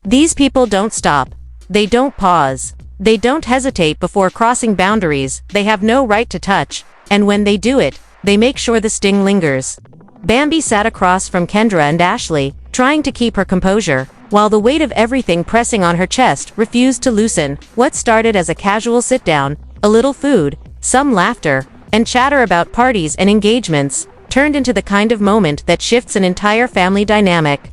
These people don't stop. They don't pause. They don't hesitate before crossing boundaries they have no right to touch, and when they do it, they make sure the sting lingers. Bambi sat across from Kendra and Ashley, trying to keep her composure, while the weight of everything pressing on her chest refused to loosen. What started as a casual sit-down, a little food, some laughter, and chatter about parties and engagements, turned into the kind of moment that shifts an entire family dynamic.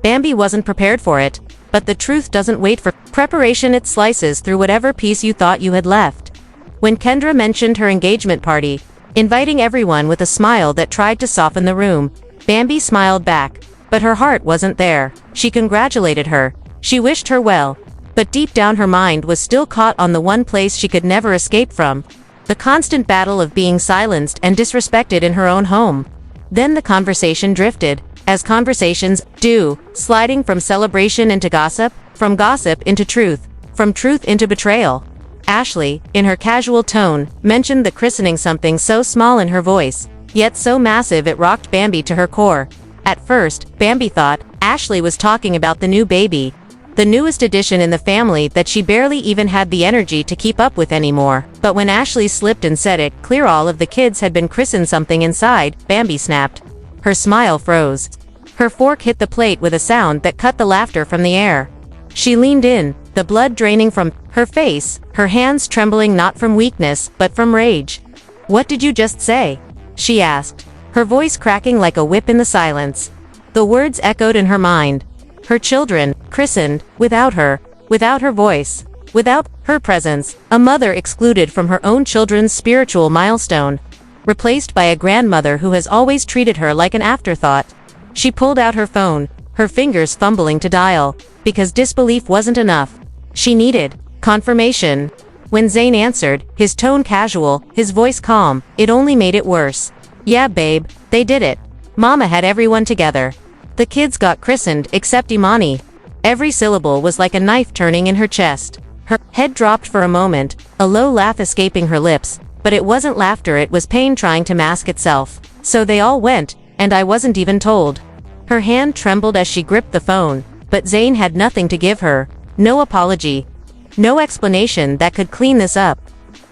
Bambi wasn't prepared for it, but the truth doesn't wait for preparation. It slices through whatever piece you thought you had left. When Kendra mentioned her engagement party, inviting everyone with a smile that tried to soften the room, Bambi smiled back, but her heart wasn't there. She congratulated her. She wished her well, but deep down her mind was still caught on the one place she could never escape from: the constant battle of being silenced and disrespected in her own home. Then the conversation drifted, as conversations do, sliding from celebration into gossip, from gossip into truth, from truth into betrayal. Ashley, in her casual tone, mentioned the christening, something so small in her voice, yet so massive it rocked Bambi to her core. At first, Bambi thought Ashley was talking about the new baby, the newest addition in the family that she barely even had the energy to keep up with anymore. But when Ashley slipped and said it clear all of the kids had been christened, something inside Bambi snapped. Her smile froze. Her fork hit the plate with a sound that cut the laughter from the air. She leaned in, the blood draining from her face, her hands trembling not from weakness but from rage. "What did you just say?" she asked, her voice cracking like a whip in the silence. The words echoed in her mind. Her children, christened, without her voice, without her presence, a mother excluded from her own children's spiritual milestone, replaced by a grandmother who has always treated her like an afterthought. She pulled out her phone, her fingers fumbling to dial, because disbelief wasn't enough. She needed confirmation. When Zane answered, his tone casual, his voice calm, it only made it worse. "Yeah, babe, they did it. Mama had everyone together. The kids got christened except Imani." Every syllable was like a knife turning in her chest. Her head dropped for a moment, a low laugh escaping her lips, but it wasn't laughter, it was pain trying to mask itself. "So they all went, and I wasn't even told." Her hand trembled as she gripped the phone, but Zane had nothing to give her. No apology. No explanation that could clean this up.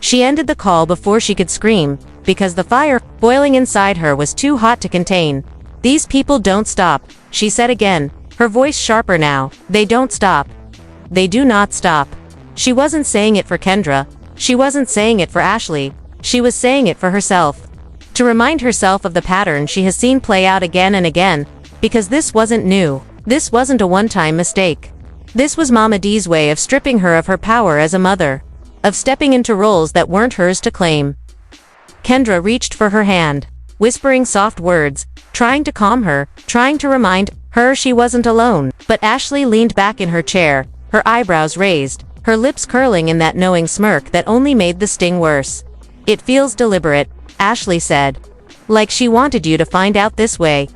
She ended the call before she could scream, because the fire boiling inside her was too hot to contain. "These people don't stop," she said again, her voice sharper now. "They don't stop. They do not stop." She wasn't saying it for Kendra. She wasn't saying it for Ashley. She was saying it for herself. To remind herself of the pattern she has seen play out again and again, because this wasn't new. This wasn't a one-time mistake. This was Mamadee's way of stripping her of her power as a mother, of stepping into roles that weren't hers to claim. Kendra reached for her hand, whispering soft words, trying to calm her, trying to remind her she wasn't alone. But Ashley leaned back in her chair, her eyebrows raised, her lips curling in that knowing smirk that only made the sting worse. "It feels deliberate," Ashley said. "Like she wanted you to find out this way.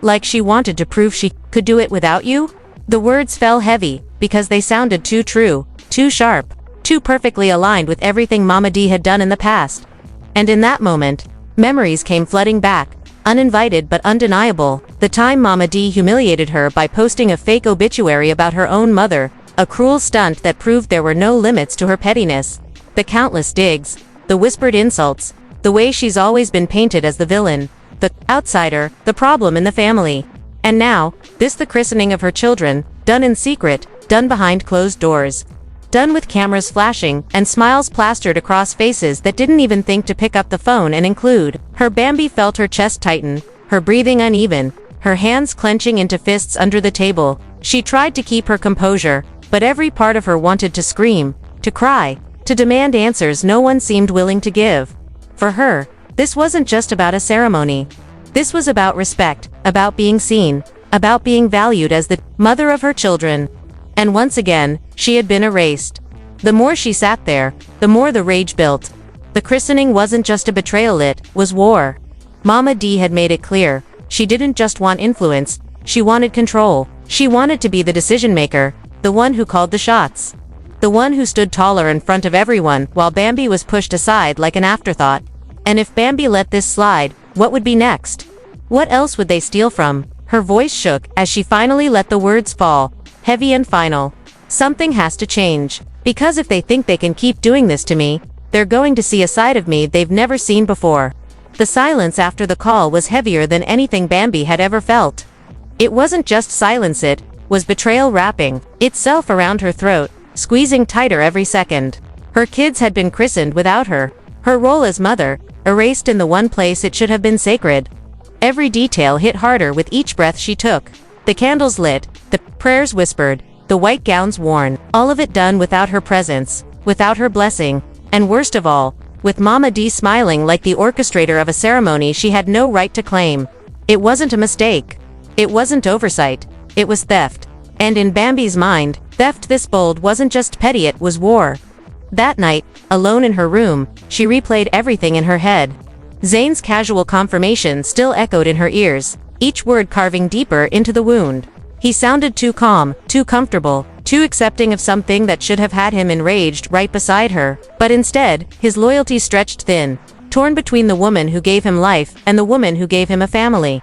Like she wanted to prove she could do it without you?" The words fell heavy, because they sounded too true, too sharp, too perfectly aligned with everything Mamadee had done in the past. And in that moment, memories came flooding back, uninvited but undeniable. The time Mamadee humiliated her by posting a fake obituary about her own mother, a cruel stunt that proved there were no limits to her pettiness. The countless digs, the whispered insults, the way she's always been painted as the villain, the outsider, the problem in the family. And now, the christening of her children, done in secret, done behind closed doors. Done with cameras flashing, and smiles plastered across faces that didn't even think to pick up the phone and include her. Bambi felt her chest tighten, her breathing uneven, her hands clenching into fists under the table. She tried to keep her composure, but every part of her wanted to scream, to cry, to demand answers no one seemed willing to give. For her, this wasn't just about a ceremony. This was about respect, about being seen, about being valued as the mother of her children. And once again, she had been erased. The more she sat there, the more the rage built. The christening wasn't just a betrayal, it was war. Mamadee had made it clear, she didn't just want influence, she wanted control. She wanted to be the decision-maker, the one who called the shots. The one who stood taller in front of everyone while Bambi was pushed aside like an afterthought. And if Bambi let this slide, what would be next? What else would they steal from? Her voice shook as she finally let the words fall. heavy and final. Something has to change. Because if they think they can keep doing this to me, they're going to see a side of me they've never seen before. The silence after the call was heavier than anything Bambi had ever felt. It wasn't just silence, it was betrayal wrapping itself around her throat, squeezing tighter every second. Her kids had been christened without her. Her role as mother, erased in the one place it should have been sacred. Every detail hit harder with each breath she took. The candles lit, the prayers whispered, the white gowns worn, all of it done without her presence, without her blessing, and worst of all, with mamadee smiling like the orchestrator of a ceremony she had no right to claim. It wasn't a mistake. It wasn't oversight. It was theft. And in Bambi's mind, theft this bold wasn't just petty, it was war. That night, alone in her room, she replayed everything in her head. Zane's casual confirmation still echoed in her ears, each word carving deeper into the wound. He sounded too calm, too comfortable, too accepting of something that should have had him enraged right beside her, but instead, his loyalty stretched thin, torn between the woman who gave him life and the woman who gave him a family.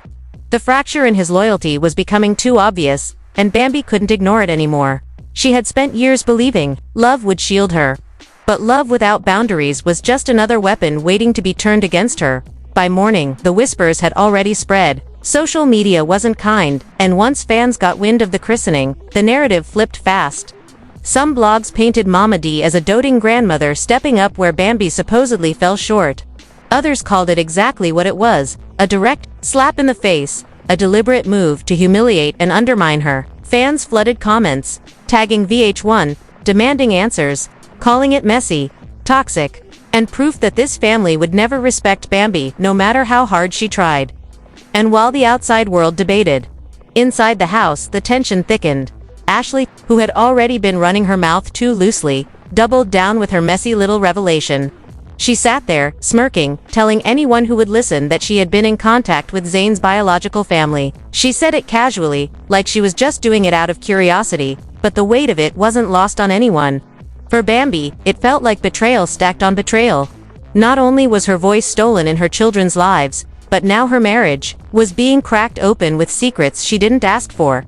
The fracture in his loyalty was becoming too obvious, and Bambi couldn't ignore it anymore. She had spent years believing love would shield her. But love without boundaries was just another weapon waiting to be turned against her. By morning, the whispers had already spread. Social media wasn't kind, and once fans got wind of the christening, the narrative flipped fast. Some blogs painted mamadee as a doting grandmother stepping up where Bambi supposedly fell short. Others called it exactly what it was, a direct slap in the face, a deliberate move to humiliate and undermine her. Fans flooded comments, tagging VH1, demanding answers, calling it messy, toxic, and proof that this family would never respect Bambi no matter how hard she tried. And while the outside world debated, inside the house the tension thickened. Ashley, who had already been running her mouth too loosely, doubled down with her messy little revelation. She sat there, smirking, telling anyone who would listen that she had been in contact with Zane's biological family. She said it casually, like she was just doing it out of curiosity, but the weight of it wasn't lost on anyone. For Bambi, it felt like betrayal stacked on betrayal. Not only was her voice stolen in her children's lives, but now her marriage was being cracked open with secrets she didn't ask for.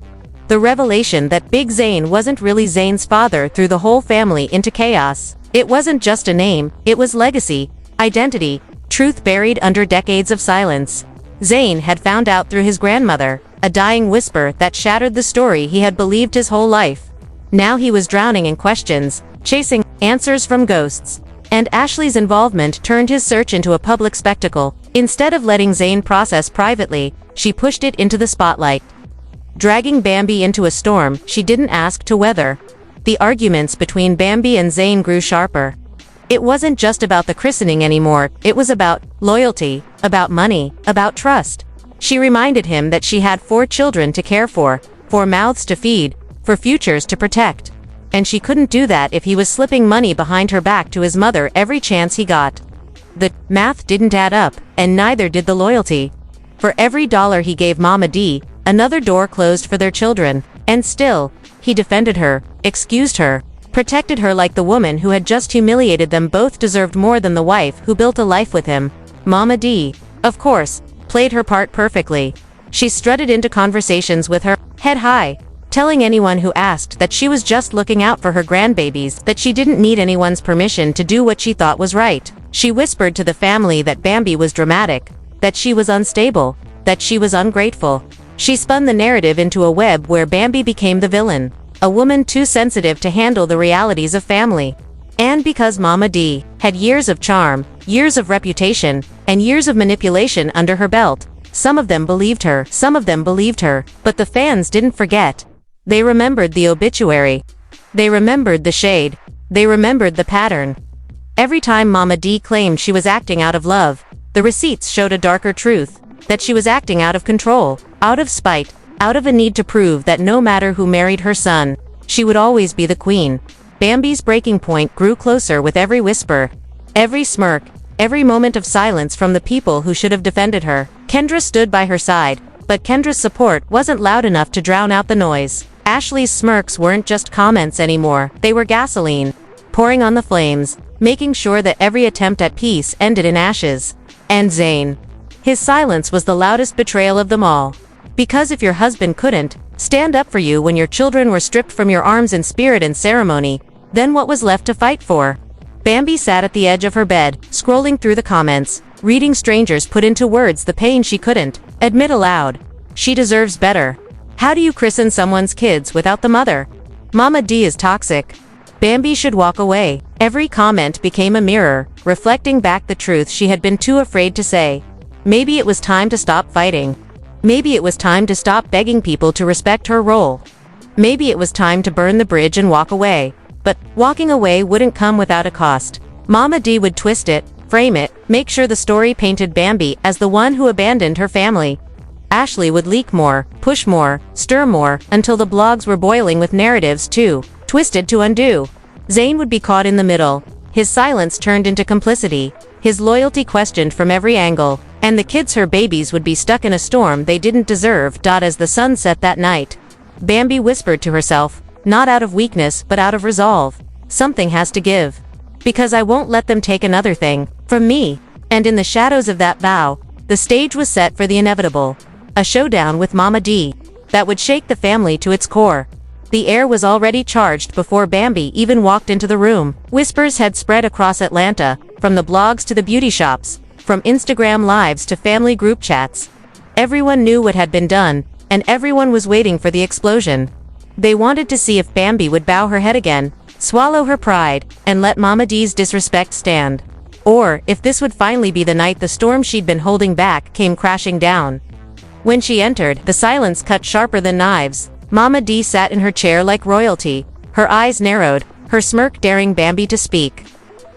The revelation that Big Zane wasn't really Zane's father threw the whole family into chaos. It wasn't just a name, it was legacy, identity, truth buried under decades of silence. Zane had found out through his grandmother, a dying whisper that shattered the story he had believed his whole life. Now he was drowning in questions, chasing answers from ghosts. And Ashley's involvement turned his search into a public spectacle. Instead of letting Zane process privately, she pushed it into the spotlight. Dragging Bambi into a storm she didn't ask to weather. The arguments between Bambi and Zane grew sharper. It wasn't just about the christening anymore, it was about loyalty, about money, about trust. She reminded him that she had 4 children to care for mouths to feed, for futures to protect. And she couldn't do that if he was slipping money behind her back to his mother every chance he got. The math didn't add up, and neither did the loyalty. For every dollar he gave mamadee, another door closed for their children. And still, he defended her, excused her, protected her like the woman who had just humiliated them both deserved more than the wife who built a life with him. Mamadee, of course, played her part perfectly. She strutted into conversations with her head high, telling anyone who asked that she was just looking out for her grandbabies, that she didn't need anyone's permission to do what she thought was right. She whispered to the family that Bambi was dramatic, that she was unstable, that she was ungrateful. She spun the narrative into a web where Bambi became the villain, a woman too sensitive to handle the realities of family. And because mamadee had years of charm, years of reputation, and years of manipulation under her belt, some of them believed her, but the fans didn't forget. They remembered the obituary. They remembered the shade. They remembered the pattern. Every time mamadee claimed she was acting out of love, the receipts showed a darker truth, that she was acting out of control, out of spite, out of a need to prove that no matter who married her son, she would always be the queen. Bambi's breaking point grew closer with every whisper, every smirk, every moment of silence from the people who should have defended her. Kendra stood by her side, but Kendra's support wasn't loud enough to drown out the noise. Ashley's smirks weren't just comments anymore, they were gasoline, pouring on the flames, making sure that every attempt at peace ended in ashes. And Zane. His silence was the loudest betrayal of them all. Because if your husband couldn't, stand up for you when your children were stripped from your arms in spirit and ceremony, then what was left to fight for? Bambi sat at the edge of her bed, scrolling through the comments, reading strangers put into words the pain she couldn't admit aloud. She deserves better. How do you christen someone's kids without the mother? Mamadee is toxic. Bambi should walk away. Every comment became a mirror, reflecting back the truth she had been too afraid to say. Maybe it was time to stop fighting. Maybe it was time to stop begging people to respect her role. Maybe it was time to burn the bridge and walk away. But walking away wouldn't come without a cost. Mamadee would twist it, frame it, make sure the story painted Bambi as the one who abandoned her family. Ashley would leak more, push more, stir more, until the blogs were boiling with narratives too twisted to undo. Zayn would be caught in the middle, his silence turned into complicity, his loyalty questioned from every angle, and the kids, her babies, would be stuck in a storm they didn't deserve. As the sun set that night, Bambi whispered to herself, not out of weakness but out of resolve, something has to give. Because I won't let them take another thing from me. And in the shadows of that vow, the stage was set for the inevitable. A showdown with Mamadee that would shake the family to its core. The air was already charged before Bambi even walked into the room. Whispers had spread across Atlanta, from the blogs to the beauty shops, from Instagram lives to family group chats. Everyone knew what had been done, and everyone was waiting for the explosion. They wanted to see if Bambi would bow her head again, swallow her pride, and let Mamadee's disrespect stand. Or if this would finally be the night the storm she'd been holding back came crashing down. When she entered, the silence cut sharper than knives. Mamadee sat in her chair like royalty, her eyes narrowed, her smirk daring Bambi to speak.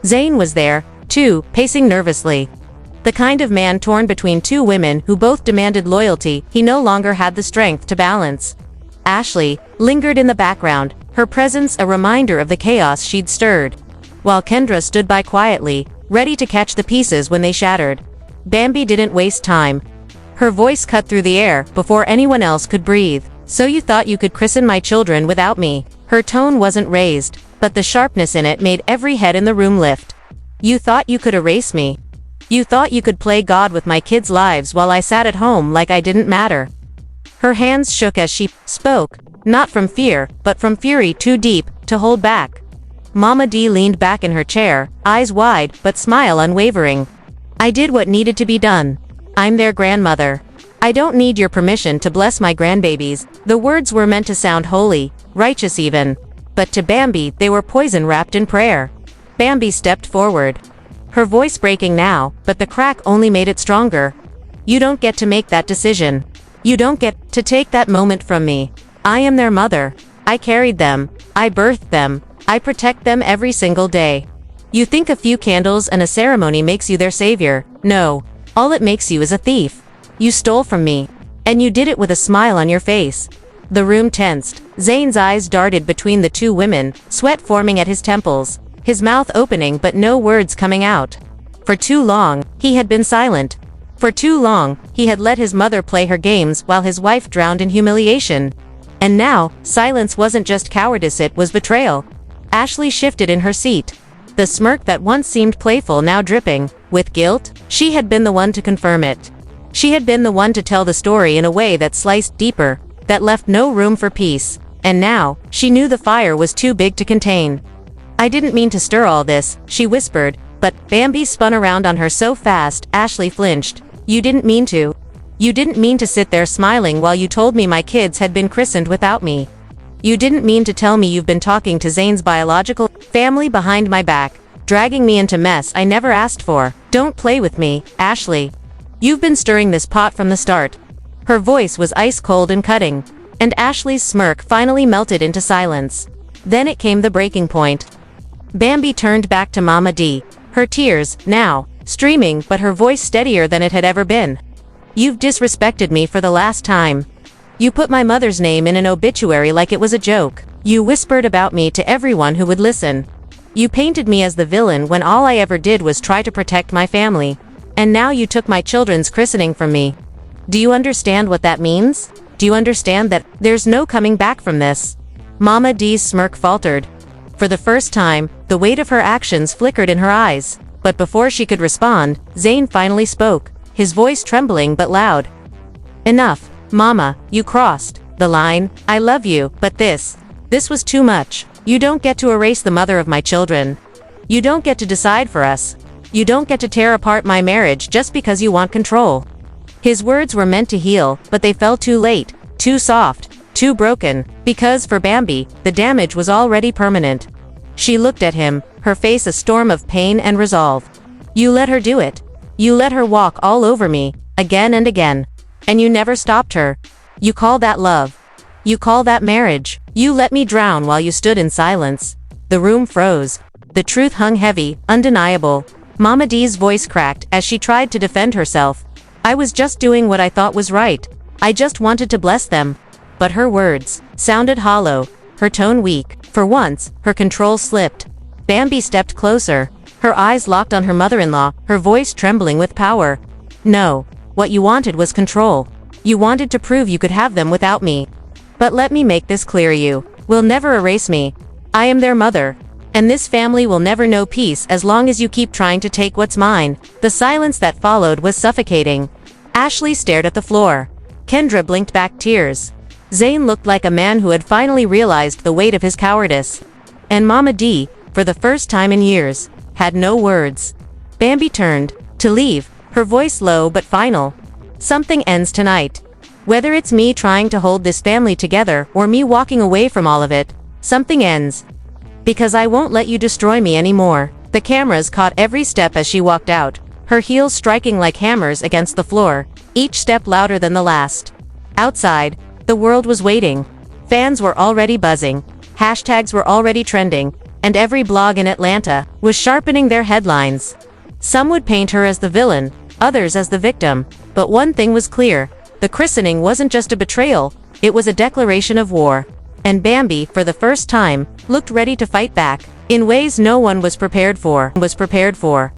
Zayn was there, too, pacing nervously. The kind of man torn between two women who both demanded loyalty he no longer had the strength to balance. Ashley lingered in the background, her presence a reminder of the chaos she'd stirred, while Kendra stood by quietly, ready to catch the pieces when they shattered. Bambi didn't waste time. Her voice cut through the air before anyone else could breathe. So you thought you could christen my children without me? Her tone wasn't raised, but the sharpness in it made every head in the room lift. You thought you could erase me? You thought you could play God with my kids' lives while I sat at home like I didn't matter? Her hands shook as she spoke, not from fear, but from fury too deep to hold back. Mamadee leaned back in her chair, eyes wide but smile unwavering. I did what needed to be done. I'm their grandmother. I don't need your permission to bless my grandbabies. The words were meant to sound holy, righteous even. But to Bambi, they were poison wrapped in prayer. Bambi stepped forward, her voice breaking now, but the crack only made it stronger. You don't get to make that decision. You don't get to take that moment from me. I am their mother. I carried them. I birthed them. I protect them every single day. You think a few candles and a ceremony makes you their savior? No. All it makes you is a thief. You stole from me. And you did it with a smile on your face. The room tensed. Zayn's eyes darted between the two women, sweat forming at his temples, his mouth opening but no words coming out. For too long, he had been silent. For too long, he had let his mother play her games while his wife drowned in humiliation. And now, silence wasn't just cowardice, it was betrayal. Ashley shifted in her seat. The smirk that once seemed playful now dripping with guilt. She had been the one to confirm it. She had been the one to tell the story in a way that sliced deeper, that left no room for peace. And now, she knew the fire was too big to contain. I didn't mean to stir all this, she whispered, but Bambi spun around on her so fast, Ashley flinched. You didn't mean to. You didn't mean to sit there smiling while you told me my kids had been christened without me. You didn't mean to tell me you've been talking to Zayn's biological family behind my back, dragging me into mess I never asked for. Don't play with me, Ashley. You've been stirring this pot from the start. Her voice was ice cold and cutting, and Ashley's smirk finally melted into silence. Then it came the breaking point. Bambi turned back to Mamadee, her tears, now, streaming but her voice steadier than it had ever been. You've disrespected me for the last time. You put my mother's name in an obituary like it was a joke. You whispered about me to everyone who would listen. You painted me as the villain when all I ever did was try to protect my family. And now you took my children's christening from me. Do you understand what that means? Do you understand that there's no coming back from this? Mamadee's smirk faltered. For the first time, the weight of her actions flickered in her eyes. But before she could respond, Zayn finally spoke, his voice trembling but loud. Enough, Mama, you crossed The line, "I love you, but this was too much. You don't get to erase the mother of my children. You don't get to decide for us. You don't get to tear apart my marriage just because you want control." His words were meant to heal, but they fell too late, too soft, too broken, because for Bambi, the damage was already permanent. She looked at him, her face a storm of pain and resolve. "You let her do it. You let her walk all over me, again and again. And you never stopped her. You call that love? You call that marriage? You let me drown while you stood in silence." The room froze. The truth hung heavy, undeniable. Mamadee's voice cracked as she tried to defend herself. "I was just doing what I thought was right. I just wanted to bless them." But her words sounded hollow, her tone weak. For once, her control slipped. Bambi stepped closer, her eyes locked on her mother-in-law, her voice trembling with power. "No, what you wanted was control. You wanted to prove you could have them without me. But let me make this clear, you will never erase me. I am their mother. And this family will never know peace as long as you keep trying to take what's mine." The silence that followed was suffocating. Ashley stared at the floor. Kendra blinked back tears. Zayn looked like a man who had finally realized the weight of his cowardice. And Mamadee, for the first time in years, had no words. Bambi turned to leave, her voice low but final. "Something ends tonight. Whether it's me trying to hold this family together or me walking away from all of it, something ends. Because I won't let you destroy me anymore." The cameras caught every step as she walked out, her heels striking like hammers against the floor, each step louder than the last. Outside, the world was waiting. Fans were already buzzing, hashtags were already trending, and every blog in Atlanta was sharpening their headlines. Some would paint her as the villain, others as the victim, but one thing was clear: the christening wasn't just a betrayal, it was a declaration of war. And Bambi, for the first time, looked ready to fight back, in ways no one was prepared for.